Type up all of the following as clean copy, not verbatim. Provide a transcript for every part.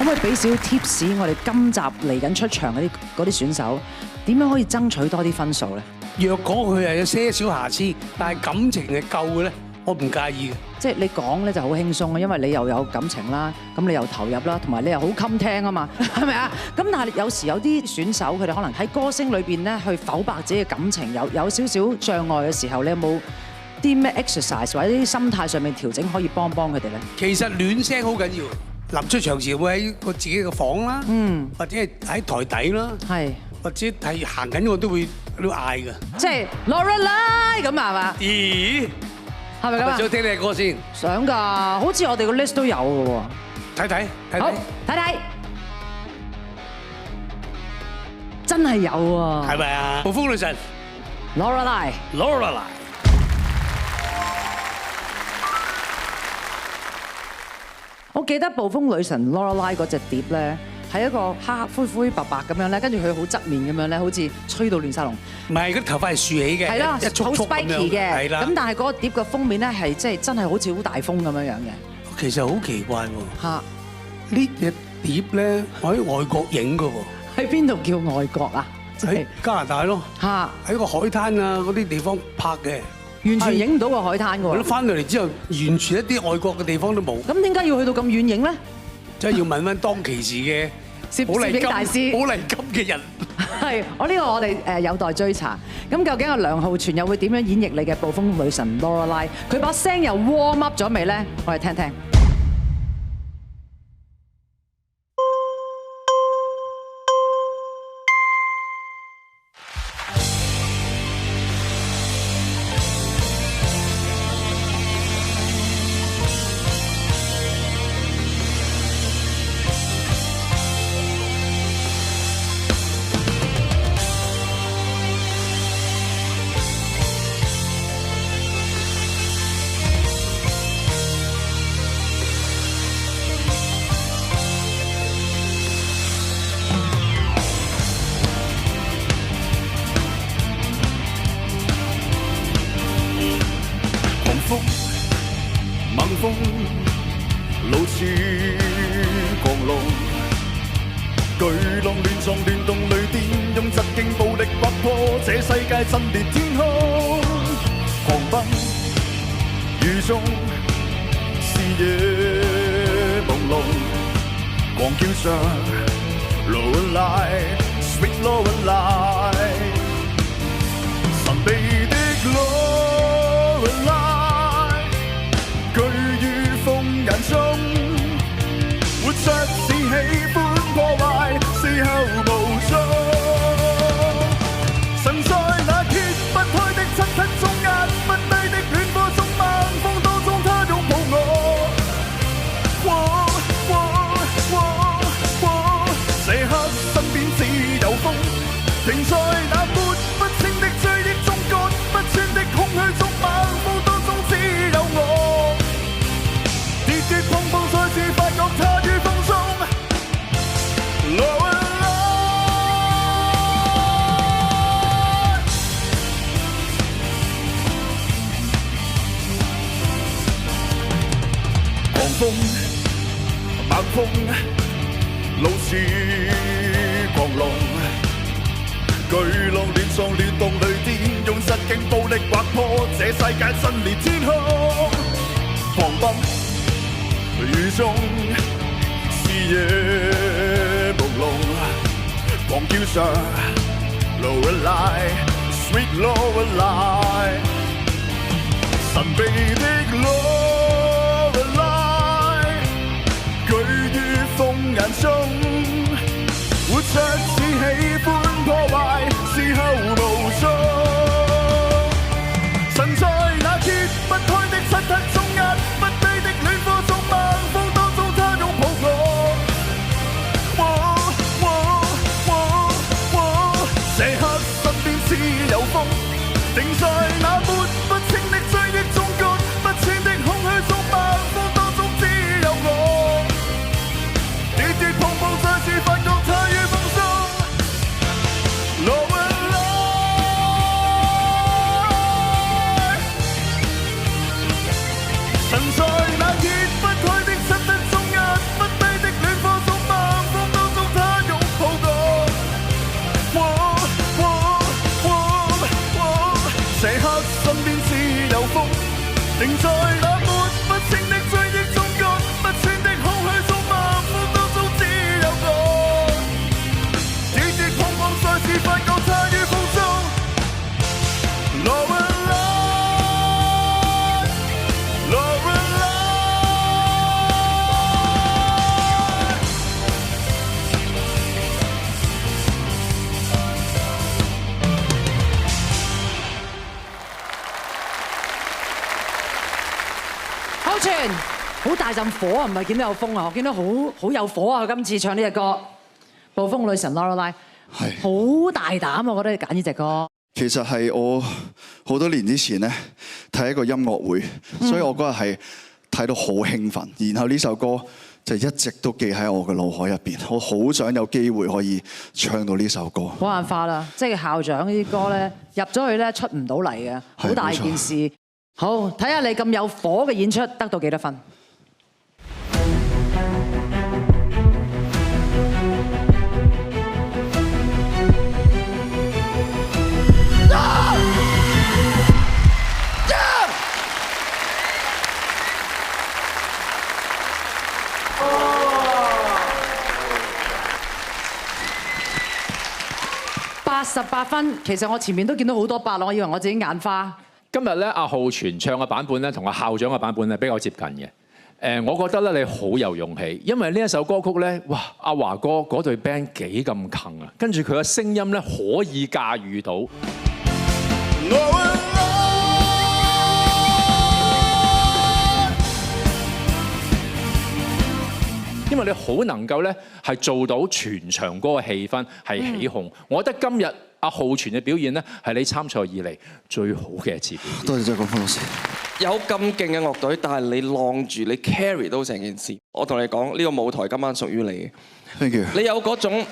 可唔可以俾少 tips 我哋今集嚟緊出場嗰啲選手點樣可以爭取多啲分數咧？若果佢係有些少瑕疵，但係感情係夠嘅咧，我唔介意嘅。即係你講咧就好輕鬆啊，因為你又有感情啦，咁你又投入啦，同埋你又好襟聽啊嘛，係咪啊？咁但係有時有啲選手佢哋可能喺歌聲裏邊咧去剖白自己嘅感情，有少少障礙嘅時候，你有冇啲咩 exercise 或者啲心態上面調整可以幫佢哋咧？其實暖聲好緊要，臨出場時會喺個自己嘅房啦，或者係喺台底啦，或者係行緊我都會嗌嘅，即係 Lorelei 咁係嘛？咦？係咪咁啊？想聽你嘅歌先？想㗎，好似我哋個 list 都有嘅喎。好，睇，真係有喎。係咪啊？暴風女神 Lorelei。我記得暴風女神 Lorelei 嗰隻碟咧，係一個黑灰白白咁樣咧，跟住佢好側面咁樣咧，好似吹到亂晒龍。唔係，嗰啲頭髮係豎起嘅，係啦，一束束咁樣。好 spiky 嘅。係啦。咁但係嗰個碟嘅封面咧係即係真係好似好大風咁樣樣嘅。其實好奇怪喎。嚇！呢隻碟咧，我喺外國影嘅喎。喺邊度叫外國啊？喺加拿大咯。嚇！喺個海灘啊嗰啲地方拍嘅。完全影唔到個海灘㗎喎！我翻到嚟之後，完全一啲外國嘅地方都冇。咁點解要去到咁遠影咧？真係要問翻當其時嘅攝影大師、寶麗金嘅人。係，我哋有待追查。咁究竟阿梁浩全又會點樣演繹你嘅暴風女神 Lorelei？佢把聲又 warm up 咗未咧？我哋聽聽。震裂天空，狂奔雨中，視野朦朧，狂叫着 Lorelei Sweet Lorelei， 神秘的 Lorelei， 居於風眼中，活着只喜歡破壞，事後無蹤。神在那揭不開的漆黑中，壓不低的戀火中，晚風當中，他擁抱我。這刻身邊只有風，停在那抹不清的追憶中，割不穿的空虛中，晚風當中只有我。跌跌碰碰，再次發覺他於風中。猛風，怒似狂龍，巨浪亂撞亂動雷電，用實勁暴力劃破這世界震裂天空。狂奔雨中，視野朦朧，狂叫着 Lorelei Sweet Lorelei， 神秘的 Lorelei，居於風眼中，活着只喜歡破壞，事後無蹤。神在那揭不開的漆黑中，壓不低的戀火中，晚風當中，他擁抱我。這刻身邊只有風，停在那抹不清的追憶中，割不穿的空虛中，晚風當中只有我。跌跌碰碰，再次發覺他於風中。Lorelei，大陣火啊，唔係見到有風啊，我見到好有火啊！佢今次唱呢隻歌《暴風女神 Lorelei》，係好大膽，我覺得你揀呢隻歌。其實係我好多年之前咧睇一個音樂會，所以我嗰日係睇到好興奮，然後呢首歌就一直都記喺我嘅腦海入邊，我好想有機會可以唱到呢首歌。冇辦法啦，即係校長呢啲歌咧入咗去咧出唔到嚟嘅，好大件事。好，睇下你咁有火嘅演出得到幾多分？88分，其實我前面都見到好多8咯，我以為我自己眼花。今日咧，阿浩全唱嘅版本咧，同阿校長嘅版本咧比較接近嘅。我覺得咧你好有勇氣，因為呢一首歌曲咧，哇，阿華哥嗰隊 band 幾咁近啊，跟住佢嘅聲音咧可以駕馭到。因為你好能夠咧係做到全場嗰個氣氛係起哄，我覺得今日阿浩全嘅表現咧係你參賽以嚟最好嘅一次表現。多謝張國峰老師。有咁勁嘅樂隊，但係你晾住，你 carry 到成件事。我同你講，呢個舞台今晚屬於你。Thank you。你有嗰種，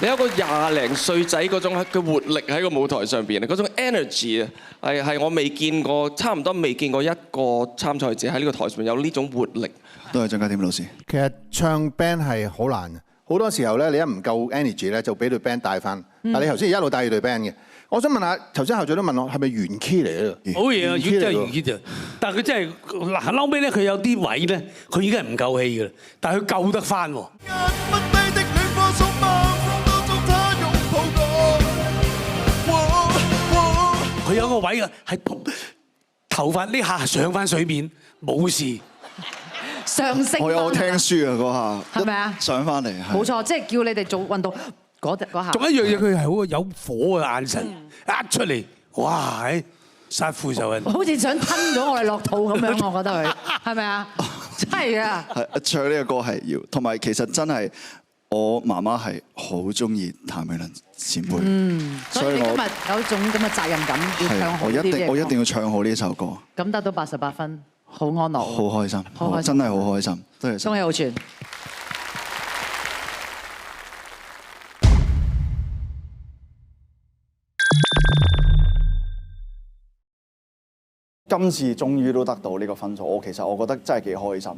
你有個20零歲仔嗰種嘅活力喺個舞台上邊，嗰種 energy 啊，係我未見過，差唔多未見過一個參賽者喺呢個台上面有呢種活力。多謝張家添老師。其實唱 band 係好難嘅，好多時候咧，你一唔夠 energy 咧，就俾隊 band 帶翻。但係你頭先一路帶住隊 band 嘅，我想問下，頭先校長都問我係咪原 key 嚟嘅？好嘢啊，真係原 key 啫。但係佢真係嗱，後尾咧佢有啲位咧，佢已經係唔夠氣嘅啦，但係佢救得翻喎。佢有個位啊，係頭髮呢下上翻水面，冇事。上升。我聽書啊嗰下，係咪啊？上翻嚟。冇錯，即係叫你哋做運動嗰下。仲一樣嘢，佢係好有火嘅眼神，一出嚟，哇！喺殺父仇人，好似想吞咗我哋落肚咁樣，我覺得佢係咪啊？真係啊！係唱呢個歌係要，同埋其實真係我媽媽係好中意譚詠麟前輩，所以你今日有一種咁嘅責任感，要唱好啲嘅。我一定要唱好呢首歌。咁得到88分，好安樂，好開心，真係好開心，多謝。恭喜浩全。今次終於都得到呢個分數，其實我覺得真係幾開心。